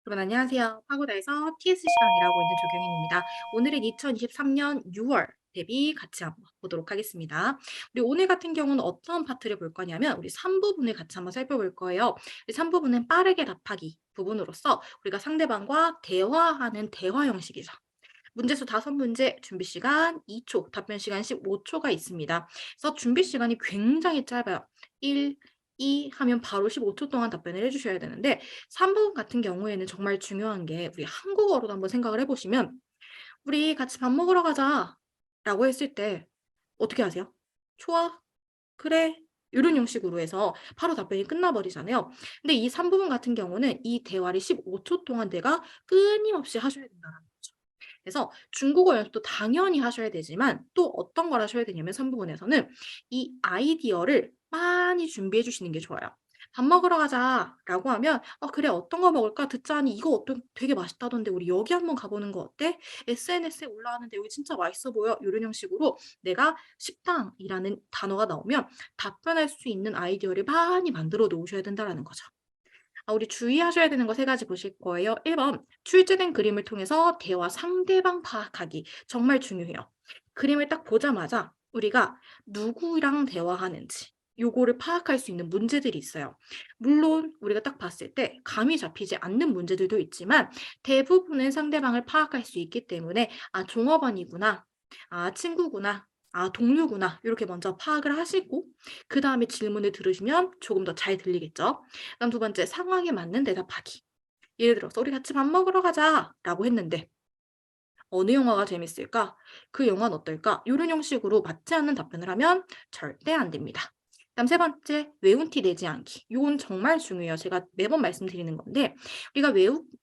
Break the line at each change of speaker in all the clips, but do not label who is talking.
여러분 안녕하세요. 파고다에서 TS 시간 일하고 있는 조경인입니다. 오늘은 2023년 6월 대비 같이 한번 보도록 하겠습니다. 우리 오늘 같은 경우는 어떤 파트를 볼 거냐면 우리 3부분을 같이 한번 살펴볼 거예요. 3부분은 빠르게 답하기 부분으로서 우리가 상대방과 대화하는 대화 형식이죠. 문제수 5문제, 준비 시간 2초, 답변 시간 15초가 있습니다. 그래서 준비 시간이 굉장히 짧아요. 1, 2 하면 바로 15초 동안 답변을 해주셔야 되는데 3부분 같은 경우에는 정말 중요한 게 우리 한국어로도 한번 생각을 해보시면 우리 같이 밥 먹으러 가자 라고 했을 때 어떻게 하세요? 좋아, 그래, 이런 형식으로 해서 바로 답변이 끝나버리잖아요. 근데 이 3부분 같은 경우는 이 대화를 15초 동안 내가 끊임없이 하셔야 된다는 거죠. 그래서 중국어 연습도 당연히 하셔야 되지만 또 어떤 걸 하셔야 되냐면 3부분에서는 이 아이디어를 많이 준비해 주시는 게 좋아요. 밥 먹으러 가자라고 하면 그래 어떤 거 먹을까 듣자니 이거 어떤 되게 맛있다던데 우리 여기 한번 가보는 거 어때? SNS에 올라왔는데 여기 진짜 맛있어 보여. 이런 형식으로 내가 식당이라는 단어가 나오면 답변할 수 있는 아이디어를 많이 만들어 놓으셔야 된다는 거죠. 우리 주의하셔야 되는 거 3가지 보실 거예요. 1번, 출제된 그림을 통해서 대화 상대방 파악하기. 정말 중요해요. 그림을 딱 보자마자 우리가 누구랑 대화하는지 요거를 파악할 수 있는 문제들이 있어요. 물론 우리가 딱 봤을 때 감이 잡히지 않는 문제들도 있지만 대부분은 상대방을 파악할 수 있기 때문에 종업원이구나, 친구구나, 동료구나 이렇게 먼저 파악을 하시고 그다음에 질문을 들으시면 조금 더 잘 들리겠죠. 그다음 2번째, 상황에 맞는 대답하기. 예를 들어서 "우리 같이 밥 먹으러 가자."라고 했는데 "어느 영화가 재밌을까? 그 영화는 어떨까?" 요런 형식으로 맞지 않는 답변을 하면 절대 안 됩니다. 그다음 3번째, 외운 티 내지 않기. 요건 정말 중요해요. 제가 매번 말씀드리는 건데 우리가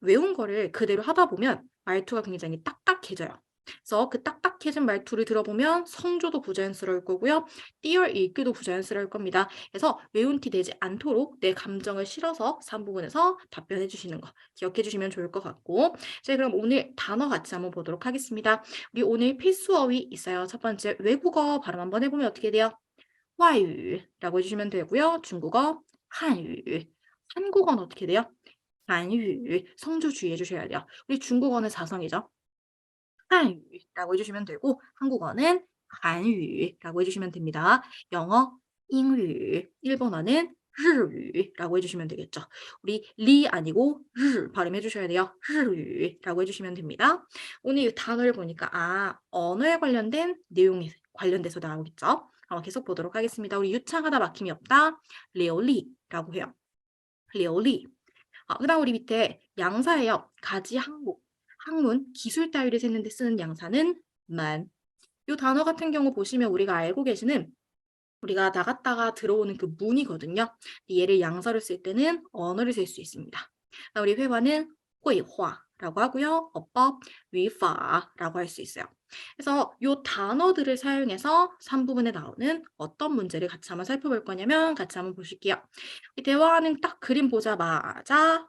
외운 거를 그대로 하다 보면 말투가 굉장히 딱딱해져요. 그래서 그 딱딱해진 말투를 들어보면 성조도 부자연스러울 거고요. 띄어 읽기도 부자연스러울 겁니다. 그래서 외운 티 내지 않도록 내 감정을 실어서 3부분에서 답변해 주시는 거 기억해 주시면 좋을 것 같고 이제 그럼 오늘 단어 같이 한번 보도록 하겠습니다. 우리 오늘 필수어휘 있어요. 첫 번째 외국어 발음 한번 해보면 어떻게 돼요? 外语라고 해주시면 되고요. 중국어 한유, 한국어는 어떻게 돼요? 한유, 성조 주의해 주셔야 돼요. 우리 중국어는 사성이죠. 한유라고 해주시면 되고 한국어는 한유라고 해주시면 됩니다. 영어, 잉유, 일본어는 日语라고 해주시면 되겠죠. 우리 리 아니고 日 발음해 주셔야 돼요. 日语라고 해주시면 됩니다. 오늘 이 단어를 보니까 언어에 관련된 내용이 관련돼서 나오겠죠. 계속 보도록 하겠습니다. 우리 유창하다 막힘이 없다. 流利라고 해요. 流利. 그다음 우리 밑에 양사예요. 가지 항목. 학문, 기술 따위를 세는 데 쓰는 양사는 만. 요 단어 같은 경우 보시면 우리가 알고 계시는 우리가 나갔다가 들어오는 그 문이거든요. 얘를 양사로 쓸 때는 언어를 쓸 수 있습니다. 우리 회화는 绘画라고 하고요. 어법, 语法라고 할 수 있어요. 그래서 요 단어들을 사용해서 3부분에 나오는 어떤 문제를 같이 한번 살펴볼 거냐면 같이 한번 보실게요. 이 대화하는 딱 그림 보자마자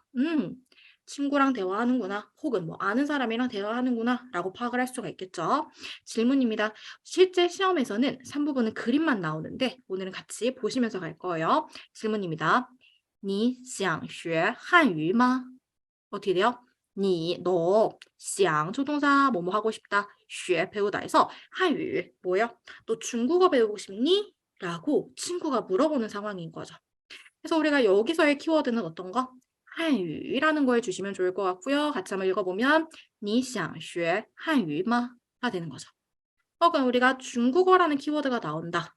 친구랑 대화하는구나 혹은 뭐 아는 사람이랑 대화하는구나 라고 파악을 할 수가 있겠죠. 질문입니다. 실제 시험에서는 3부분은 그림만 나오는데 오늘은 같이 보시면서 갈 거예요. 질문입니다. 你想学汉语吗? 어떻게 돼요? 너, 想 조동사 뭐뭐 하고 싶다, 学 배우다 해서 한유 뭐예요? 너 중국어 배우고 싶니? 라고 친구가 물어보는 상황인 거죠. 그래서 우리가 여기서의 키워드는 어떤 거? 한유라는 거 해주시면 좋을 것 같고요. 같이 한번 읽어보면 你想学汉语吗?가 되는 거죠. 그럼 우리가 중국어라는 키워드가 나온다.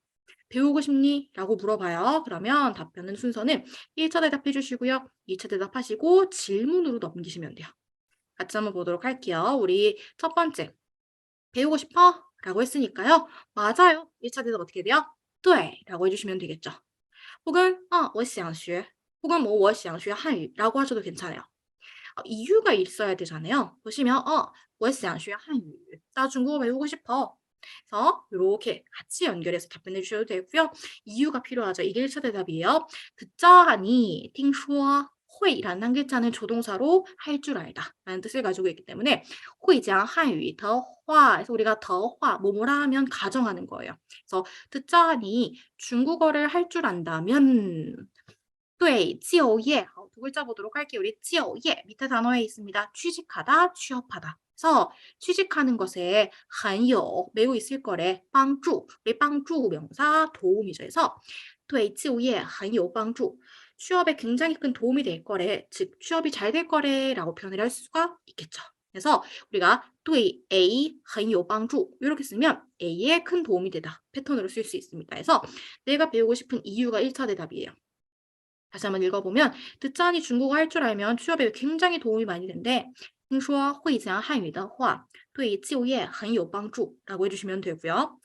배우고 싶니? 라고 물어봐요. 그러면 답변은 순서는 1차 대답해 주시고요. 2차 대답하시고 질문으로 넘기시면 돼요. 같이 한번 보도록 할게요. 우리 첫 번째, 배우고 싶어? 라고 했으니까요. 맞아요. 1차 대답 어떻게 돼요? 对 라고 해주시면 되겠죠. 혹은 我想学 혹은 뭐 我想学汉语라고 하셔도 괜찮아요. 이유가 있어야 되잖아요. 보시면 我想学汉语 나 중국어 배우고 싶어. 그래서 이렇게 같이 연결해서 답변해 주셔도 되고요. 이유가 필요하죠. 이게 1차 대답이에요. 듣자하니 听说会라는 한 글자는 조동사로 할 줄 알다 라는 뜻을 가지고 있기 때문에 会讲 한유, 的话 그래서 우리가 的话 뭐뭐라 하면 가정하는 거예요. 그래서 듣자하니 중국어를 할 줄 안다면 对,就业. 두 글자 보도록 할게요. 우리 就业 밑에 단어에 있습니다. 취직하다, 취업하다. 그래서 취직하는 것에 很有 매우 있을 거래. 帮助. 우리 帮助 명사 도움이죠. 그래서 对就业很有帮助. 취업에 굉장히 큰 도움이 될 거래. 즉 취업이 잘 될 거래라고 표현을 할 수가 있겠죠. 그래서 우리가 对 A 很有帮助 이렇게 쓰면 A에 큰 도움이 되다 패턴으로 쓸 수 있습니다. 그래서 내가 배우고 싶은 이유가 1차 대답이에요. 다시 한번 읽어보면 듣자니 중국어 할 줄 알면 취업에 굉장히 도움이 많이 된대. 听说会讲汉语的话对就业很有帮助라고 해주시면 되고요.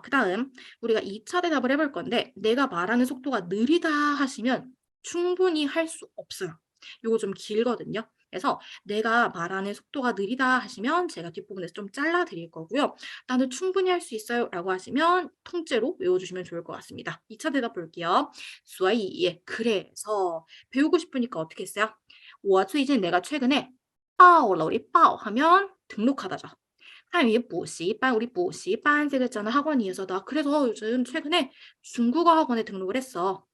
그 다음 우리가 2차 대답을 해볼 건데 내가 말하는 속도가 느리다 하시면 충분히 할 수 없어요. 요거 좀 길거든요. 그래서 내가 말하는 속도가 느리다 하시면 제가 뒷부분에서 좀 잘라 드릴 거고요. 나는 충분히 할 수 있어요 라고 하시면 통째로 외워주시면 좋을 것 같습니다. 2차 대답 볼게요. 所以 그래서 배우고 싶으니까 어떻게 했어요? 我最近 내가 최근에 报了 우리 报 하면 등록하다죠. 한유 补习班 우리 补习班 세 글자는 학원이어서 나 그래서 요즘 최근에 중국어 학원에 등록을 했어.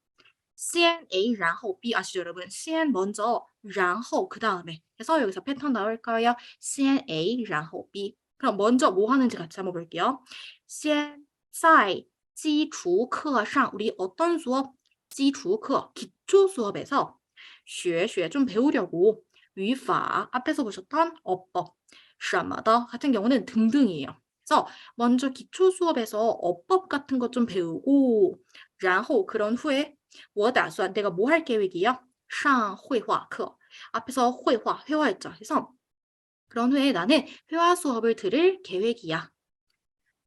先 A 然后 B 아시죠 여러분? 先 먼저 然后 그 다음에 그래서 여기서 패턴 나올 거예요. 先 A 然后 B 그럼 먼저 뭐 하는지 같이 한번 볼게요. 先在基础课上 우리 어떤 수업? 基础课 기초 수업에서 学学 좀 배우려고 语法 앞에서 보셨던 어법 什么的 같은 경우는 등등이에요. 그래서 먼저 기초 수업에서 어법 같은 것 좀 배우고 然后 그런 후에 我打算 내가 뭐 할 계획이야? 上绘画课 앞에서 绘画 회화했죠. 그래서 그런 후에 나는 회화 수업을 들을 계획이야.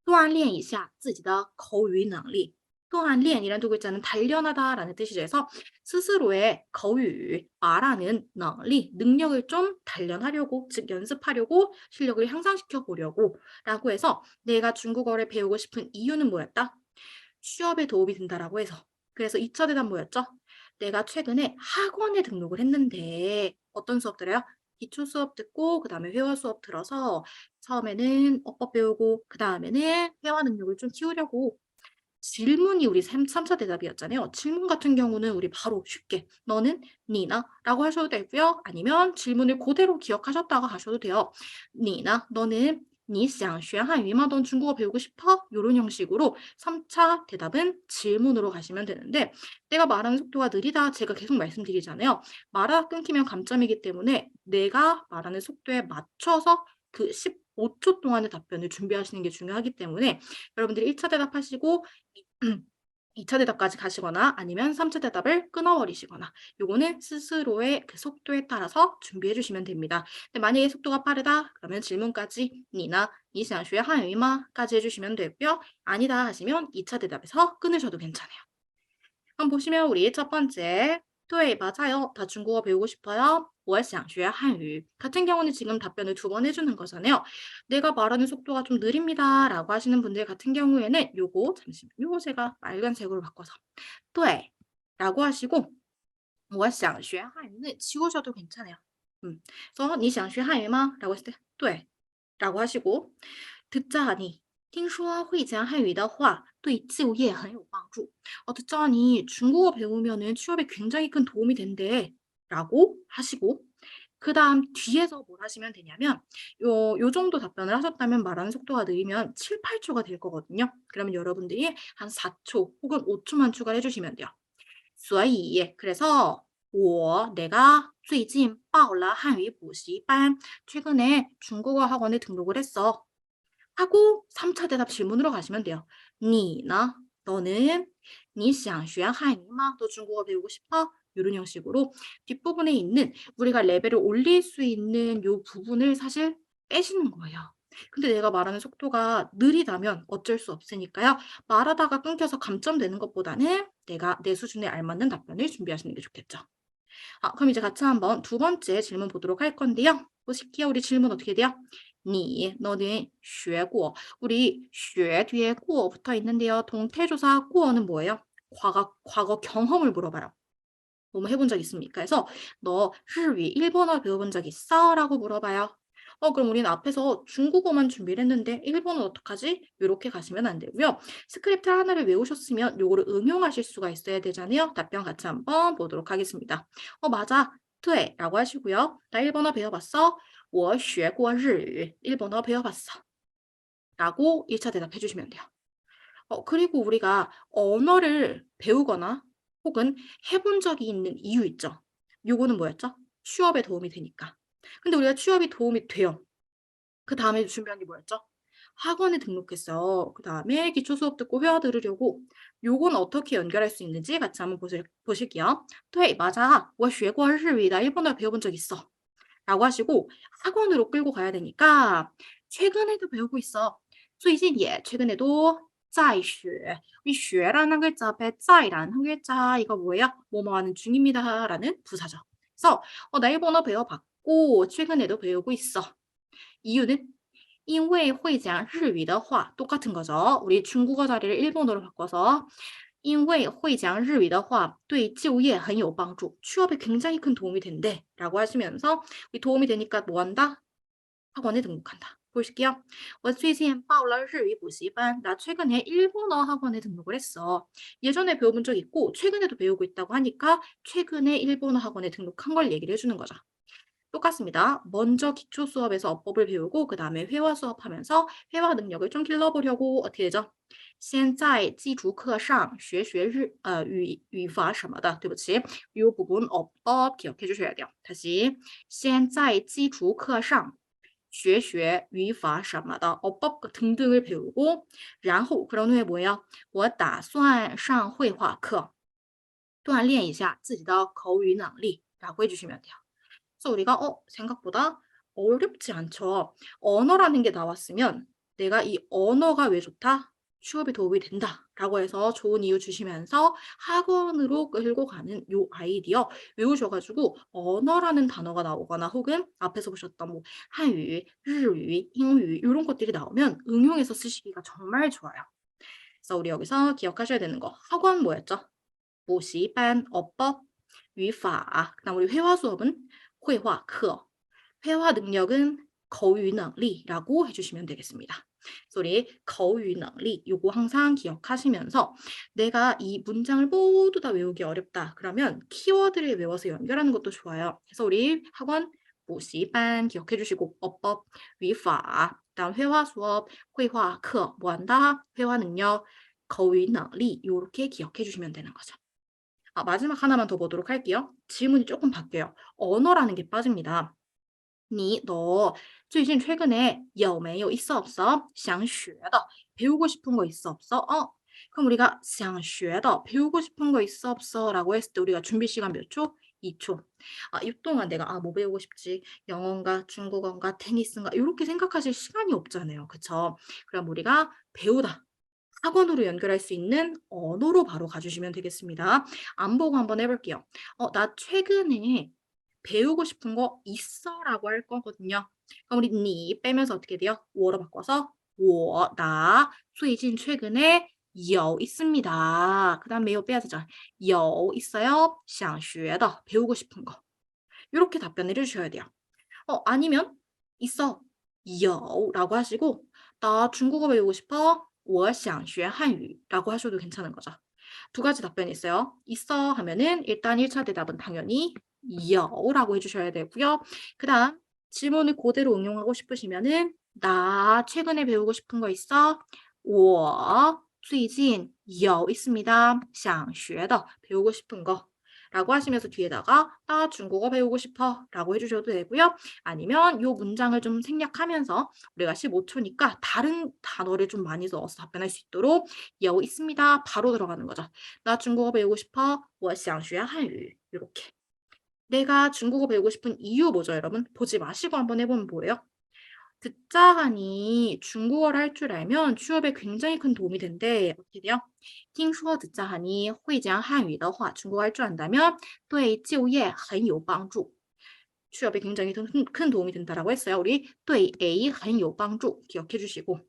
锻炼一下自己的口语能力. 锻炼이란 두 글자는 단련하다라는 뜻이죠. 그래서 스스로의口语 말하는 능력을 좀 단련하려고 즉 연습하려고 실력을 향상시켜 보려고 라고 해서 내가 중국어를 배우고 싶은 이유는 뭐였다? 취업에 도움이 된다라고 해서 그래서 2차 대답 뭐였죠? 내가 최근에 학원에 등록을 했는데 어떤 수업 들어요? 기초 수업 듣고 그 다음에 회화 수업 들어서 처음에는 어법 배우고 그 다음에는 회화 능력을 좀 키우려고 질문이 우리 3차 대답이었잖아요. 질문 같은 경우는 우리 바로 쉽게 너는 니나 라고 하셔도 되고요. 아니면 질문을 그대로 기억하셨다가 가셔도 돼요. 니나 너는 你想学汉语吗? 넌 중국어 배우고 싶어? 이런 형식으로 3차 대답은 질문으로 가시면 되는데 내가 말하는 속도가 느리다 제가 계속 말씀드리잖아요. 말하다 끊기면 감점이기 때문에 내가 말하는 속도에 맞춰서 그 15초 동안의 답변을 준비하시는 게 중요하기 때문에 여러분들이 1차 대답하시고 2차 대답까지 가시거나 아니면 3차 대답을 끊어버리시거나 요거는 스스로의 그 속도에 따라서 준비해 주시면 됩니다. 근데 만약에 속도가 빠르다 그러면 질문까지 니나 你想学汉语吗?까지 해주시면 되고요. 아니다 하시면 2차 대답에서 끊으셔도 괜찮아요. 그럼 보시면 우리 첫 번째 对, 맞아요. 다 중국어 배우고 싶어요. 我想学汉语 같은 경우는 지금 답변을 2번 해주는 거잖아요. 내가 말하는 속도가 좀 느립니다. 라고 하시는 분들 같은 경우에는 요거 잠시만 요거 제가 빨간색으로 바꿔서 对 라고 하시고 我想学汉语는 지우셔도 괜찮아요. 그래서 你想学汉语吗? 라고 했을 때 对 라고 하시고 듣자 하니 听说会讲汉语的话对就业很有帮助. 듣자 하니 중국어 배우면은 취업에 굉장히 큰 도움이 된대. 라고 하시고 그 다음 뒤에서 뭘 하시면 되냐면 요 정도 답변을 하셨다면 말하는 속도가 느리면 7, 8초가 될 거거든요. 그러면 여러분들이 한 4초 혹은 5초만 추가해 주시면 돼요. 所以 그래서 我 내가 最近报了汉语补习班 최근에 중국어 학원에 등록을 했어. 하고 3차 대답 질문으로 가시면 돼요. 你呢? 너는 你想学汉语吗? 너 중국어 배우고 싶어? 이런 형식으로 뒷부분에 있는 우리가 레벨을 올릴 수 있는 요 부분을 사실 빼시는 거예요. 근데 내가 말하는 속도가 느리다면 어쩔 수 없으니까요. 말하다가 끊겨서 감점되는 것보다는 내가 내 수준에 알맞는 답변을 준비하시는 게 좋겠죠. 그럼 이제 같이 한번 두 번째 질문 보도록 할 건데요. 보실게요. 우리 질문 어떻게 돼요? 你 너는 学过 우리 学 뒤에 过 붙어 있는데요. 동태조사 过는 뭐예요? 과거 경험을 물어봐요. 뭐뭐 해본 적 있습니까? 그래서 너日语일본어 배워본 적 있어? 라고 물어봐요. 그럼 우리는 앞에서 중국어만 준비를 했는데 일본어는 어떡하지? 요렇게 가시면 안 되고요. 스크립트 하나를 외우셨으면 요거를 응용하실 수가 있어야 되잖아요. 답변 같이 한번 보도록 하겠습니다. 맞아. 对라고 하시고요. 나 일본어 배워봤어? 我学过日语. 일본어 배워봤어. 라고 1차 대답해 주시면 돼요. 그리고 우리가 언어를 배우거나 혹은 해본 적이 있는 이유 있죠. 요거는 뭐였죠? 취업에 도움이 되니까. 근데 우리가 취업이 도움이 돼요. 그다음에 준비한 게 뭐였죠? 학원에 등록했어요. 그다음에 기초 수업 듣고 회화 들으려고 요건 어떻게 연결할 수 있는지 같이 한번 보실게요. 对, 맞아. 我学过日语. 나 일본어 배워본 적 있어. 라고 하시고 학원으로 끌고 가야 되니까 최근에도 배우고 있어. 最近也 최근에도 在学. 이 学라는 글자 앞에 在라는 한 글자 이거 뭐예요? 뭐뭐 하는 중입니다 라는 부사죠. 그래서 나 일본어 배워봤고 최근에도 배우고 있어. 이유는 因为会讲日语的话 똑같은 거죠. 우리 중국어 자리를 일본어로 바꿔서 因为会讲日语的话对就业很有帮助. 취업에 굉장히 큰 도움이 된대. 라고 하시면서 이 도움이 되니까 뭐 한다? 학원에 등록한다. 보실게요. 我最近报了日语补习班. 나 최근에 일본어 학원에 등록을 했어. 예전에 배워본 적 있고 최근에도 배우고 있다고 하니까 최근에 일본어 학원에 등록한 걸 얘기를 해주는 거죠. 똑같습니다. 먼저 기초 수업에서 어법을 배우고 그다음에 회화 수업하면서 회화 능력을 좀 길러보려고 어떻게 되죠? 现在基础课上学语法什么的，对不起，이 부분 어법 기억해 주셔야 돼요. 다시 现在基础课上学语法什么的 어법 등등을 배우고 然后 그런 후에 뭐예요? 我打算上会话课锻炼一下自己的口语能力라고 해주시면 돼요. 그래서 우리가 생각보다 어렵지 않죠. 언어라는 게 나왔으면 내가 이 언어가 왜 좋다? 취업에 도움이 된다라고 해서 좋은 이유 주시면서 학원으로 끌고 가는 요 아이디어 외우셔가지고 언어라는 단어가 나오거나 혹은 앞에서 보셨던 뭐 한유,日语,英语이런 것들이 나오면 응용해서 쓰시기가 정말 좋아요. 그래서 우리 여기서 기억하셔야 되는 거 학원 뭐였죠? 补习班, 어법, 语法, 그다음 우리 회화 수업은 会话课, 회화 능력은 口语能力라고 해주시면 되겠습니다. 그래서 우리 口语能力 요거 항상 기억하시면서 내가 이 문장을 모두 다 외우기 어렵다. 그러면 키워드를 외워서 연결하는 것도 좋아요. 그래서 우리 학원 补习班 기억해 주시고 어법, 语法, 그다음 회화 수업, 会话课 뭐 한다? 회화 능력, 口语能力 요렇게 기억해 주시면 되는 거죠. 마지막 하나만 더 보도록 할게요. 질문이 조금 바뀌어요. 언어라는 게 빠집니다. 너 최근에 有没有 있어 없어? 想学的 배우고 싶은 거 있어 없어? 그럼 우리가 想学的 배우고 싶은 거 있어 없어? 라고 했을 때 우리가 준비 시간 몇 초? 2초. 이 동안 내가 뭐 배우고 싶지? 영어인가 중국어인가 테니스인가 이렇게 생각하실 시간이 없잖아요. 그쵸? 그럼 우리가 배우다. 학원으로 연결할 수 있는 언어로 바로 가주시면 되겠습니다. 안 보고 한번 해볼게요. 나 최근에 배우고 싶은 거 있어라고 할 거거든요. 그럼 우리 니 빼면서 어떻게 돼요? 我로 바꿔서 我나 最近 최근에 有 있습니다. 그다음没有 빼야 되죠. 有 있어요. 想学的 배우고 싶은 거. 이렇게 답변을 해주셔야 돼요. 아니면 있어 有라고 하시고 나 중국어 배우고 싶어. 我想学汉语라고 하셔도 괜찮은 거죠. 두 가지 답변이 있어요. 있어 하면은 일단 1차 대답은 당연히 有라고 해주셔야 되고요. 그 다음 질문을 그대로 응용하고 싶으시면은 나 최근에 배우고 싶은 거 있어? 我最近有 있습니다. 想学的 배우고 싶은 거 라고 하시면서 뒤에다가 나 중국어 배우고 싶어 라고 해주셔도 되고요. 아니면 이 문장을 좀 생략하면서 우리가 15초니까 다른 단어를 좀 많이 넣어서 답변할 수 있도록 有 있습니다. 바로 들어가는 거죠. 나 중국어 배우고 싶어. 我想学汉语 이렇게. 내가 중국어 배우고 싶은 이유 뭐죠, 여러분? 보지 마시고 한번 해보면 뭐예요? 듣자 하니 중국어를 할 줄 알면 취업에 굉장히 큰 도움이 된대. 어떻게 돼요? 听说 듣자 하니 会讲汉语的话 중국어 할 줄 안다면 对就业很有帮助. 취업에 굉장히 큰 도움이 된다라고 했어요. 우리 对 A 很有帮助 기억해 주시고.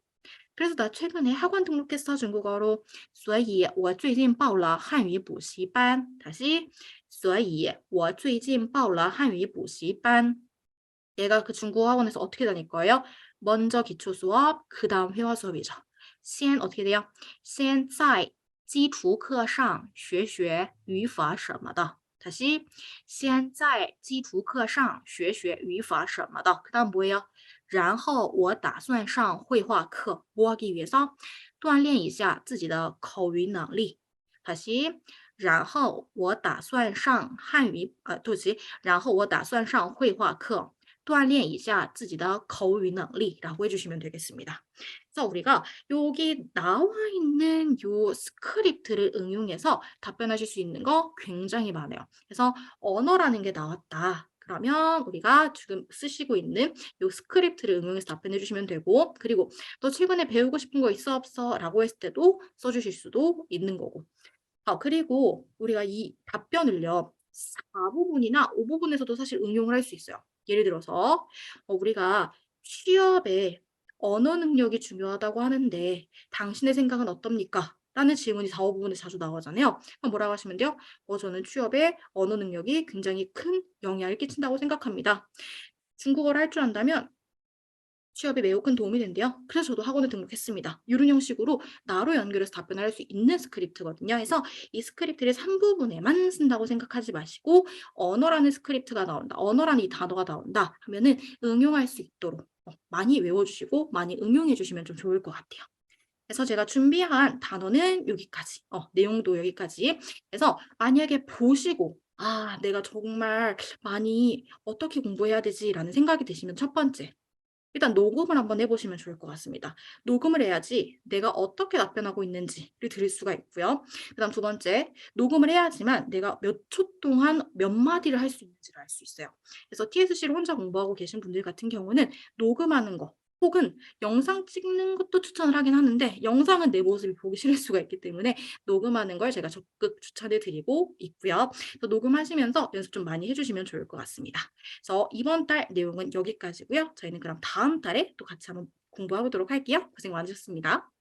그래서 나 최근에 학원 등록했어 중국어로. 所以我最近报了汉语补习班. 다시 所以我最近报了汉语补习班. 얘가 그 중국어 학원에서 어떻게 다닐 거예요? 먼저 기초 수업, 그다음 회화 수업이죠. 先 어떻게 돼요? 先在基础课上学学语法什么的. 다시 先在基础课上学学语法什么的. 그다음 뭐예요? 然后我打算上绘画课. 뭐 하기 위해서? 锻炼一下自己的口语能力. 다시 然后我打算上汉语，对不起，然后我打算上绘画课，锻炼一下自己的口语能力라고 해주시면 되겠습니다. 그래서 우리가 여기 나와 있는 요 스크립트를 응용해서 답변하실 수 있는 거 굉장히 많아요. 그래서 언어라는 게 나왔다. 그러면 우리가 지금 쓰시고 있는 요 스크립트를 응용해서 답변해 주시면 되고, 그리고 너 최근에 배우고 싶은 거 있어 없어? 라고 했을 때도 써주실 수도 있는 거고. 그리고 우리가 이 답변을요. 4부분이나 5부분에서도 사실 응용을 할 수 있어요. 예를 들어서 우리가 취업에 언어 능력이 중요하다고 하는데 당신의 생각은 어떻습니까? 라는 질문이 4, 5부분에 자주 나오잖아요. 그럼 뭐라고 하시면 돼요? 저는 취업에 언어 능력이 굉장히 큰 영향을 끼친다고 생각합니다. 중국어를 할 줄 안다면 취업에 매우 큰 도움이 된대요. 그래서 저도 학원에 등록했습니다. 이런 형식으로 나로 연결해서 답변을 할 수 있는 스크립트거든요. 그래서 이 스크립트를 3부분에만 쓴다고 생각하지 마시고 언어라는 스크립트가 나온다. 언어라는 이 단어가 나온다 하면은 응용할 수 있도록 많이 외워주시고 많이 응용해 주시면 좀 좋을 것 같아요. 그래서 제가 준비한 단어는 여기까지, 내용도 여기까지. 그래서 만약에 보시고 내가 정말 많이 어떻게 공부해야 되지라는 생각이 드시면 첫 번째, 일단 녹음을 한번 해보시면 좋을 것 같습니다. 녹음을 해야지 내가 어떻게 답변하고 있는지를 들을 수가 있고요. 그다음 두 번째, 녹음을 해야지만 내가 몇 초 동안 몇 마디를 할 수 있는지를 알 수 있어요. 그래서 TSC를 혼자 공부하고 계신 분들 같은 경우는 녹음하는 거 혹은 영상 찍는 것도 추천을 하긴 하는데 영상은 내 모습이 보기 싫을 수가 있기 때문에 녹음하는 걸 제가 적극 추천해 드리고 있고요. 그래서 녹음하시면서 연습 좀 많이 해주시면 좋을 것 같습니다. 그래서 이번 달 내용은 여기까지고요. 저희는 그럼 다음 달에 또 같이 한번 공부해 보도록 할게요. 고생 많으셨습니다.